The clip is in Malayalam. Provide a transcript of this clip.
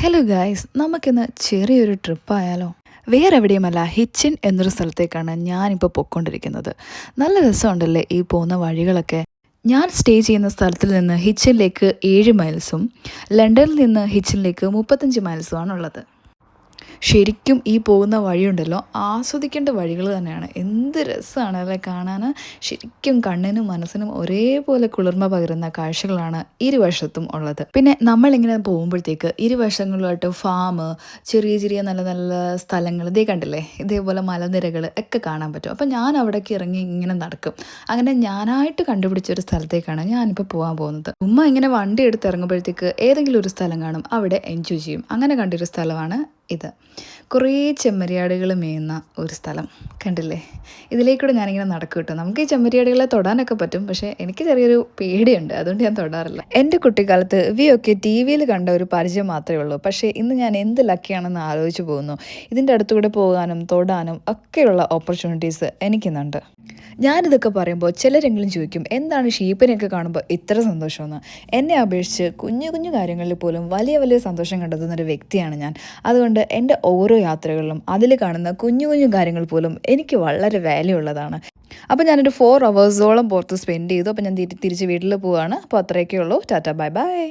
ഹലോ ഗായ്സ്, നമുക്കിന്ന് ചെറിയൊരു ട്രിപ്പായാലോ? വേറെ എവിടെയുമല്ല, ഹിച്ചിൻ എന്നൊരു സ്ഥലത്തേക്കാണ് ഞാനിപ്പോൾ പൊയ്ക്കൊണ്ടിരിക്കുന്നത്. നല്ല രസമുണ്ടല്ലേ ഈ പോകുന്ന വഴികളൊക്കെ. ഞാൻ സ്റ്റേ ചെയ്യുന്ന സ്ഥലത്തിൽ നിന്ന് ഹിച്ചിനിലേക്ക് 7 മൈൽസും ലണ്ടനിൽ നിന്ന് ഹിച്ചിനിലേക്ക് 35 മൈൽസുമാണുള്ളത്. ശരിക്കും ഈ പോകുന്ന വഴിയുണ്ടല്ലോ, ആസ്വദിക്കേണ്ട വഴികൾ തന്നെയാണ്. എന്ത് രസമാണ് അല്ലേ കാണാൻ. ശരിക്കും കണ്ണിനും മനസ്സിനും ഒരേപോലെ കുളിർമ പകരുന്ന കാഴ്ചകളാണ് ഇരുവശത്തും ഉള്ളത്. പിന്നെ നമ്മളിങ്ങനെ പോകുമ്പോഴത്തേക്ക് ഇരുവശങ്ങളിലായിട്ട് ഫാം, ചെറിയ ചെറിയ നല്ല നല്ല സ്ഥലങ്ങൾ ഇതേ കണ്ടില്ലേ, ഇതേപോലെ മലനിരകൾ ഒക്കെ കാണാൻ പറ്റും. അപ്പം ഞാൻ അവിടേക്ക് ഇറങ്ങി ഇങ്ങനെ നടക്കും. അങ്ങനെ ഞാനായിട്ട് കണ്ടുപിടിച്ച ഒരു സ്ഥലത്തേക്കാണ് ഞാനിപ്പോൾ പോകാൻ പോകുന്നത്. ഉമ്മ ഇങ്ങനെ വണ്ടി എടുത്ത് ഇറങ്ങുമ്പോഴത്തേക്ക് ഏതെങ്കിലും ഒരു സ്ഥലം കാണും, അവിടെ എൻജോയ് ചെയ്യും. അങ്ങനെ കണ്ടൊരു സ്ഥലമാണ് ഇത്. കുറേ ചെമ്മരിയാടുകൾ മേയുന്ന ഒരു സ്ഥലം കണ്ടില്ലേ. ഇതിലേക്കൂടെ ഞാനിങ്ങനെ നടക്കും കേട്ടോ. നമുക്ക് ഈ ചെമ്മരിയാടുകളെ തൊടാനൊക്കെ പറ്റും, പക്ഷേ എനിക്ക് ചെറിയൊരു പേടിയുണ്ട്, അതുകൊണ്ട് ഞാൻ തൊടാറില്ല. എൻ്റെ കുട്ടിക്കാലത്ത് ഇവയൊക്കെ ടി വിയിൽ കണ്ട ഒരു പരിചയം മാത്രമേ ഉള്ളൂ. പക്ഷേ ഇന്ന് ഞാൻ എന്ത് ലക്കിയാണെന്ന് ആലോചിച്ച് പോകുന്നു. ഇതിൻ്റെ അടുത്തുകൂടെ പോകാനും തൊടാനും ഒക്കെയുള്ള ഓപ്പർച്യൂണിറ്റീസ് എനിക്കിന്നുണ്ട്. ഞാനിതൊക്കെ പറയുമ്പോൾ ചിലരെങ്കിലും ചോദിക്കും, എന്താണ് ഷീപ്പിനെയൊക്കെ കാണുമ്പോൾ ഇത്ര സന്തോഷമെന്ന്. എന്നെ അപേക്ഷിച്ച് കുഞ്ഞു കുഞ്ഞു കാര്യങ്ങളിൽ പോലും വലിയ വലിയ സന്തോഷം കണ്ടെത്തുന്നൊരു വ്യക്തിയാണ് ഞാൻ. അതുകൊണ്ട് എൻ്റെ ഓരോ യാത്രകളിലും അതിൽ കാണുന്ന കുഞ്ഞു കുഞ്ഞു കാര്യങ്ങൾ പോലും എനിക്ക് വളരെ വാല്യൂ ഉള്ളതാണ്. അപ്പോൾ ഞാനൊരു 4 hours പുറത്ത് സ്പെൻഡ് ചെയ്തു. അപ്പോൾ ഞാൻ തിരിച്ച് വീട്ടിൽ പോവുകയാണ്. അപ്പോൾ അത്രയൊക്കെ ഉള്ളൂ. Tata, bye bye.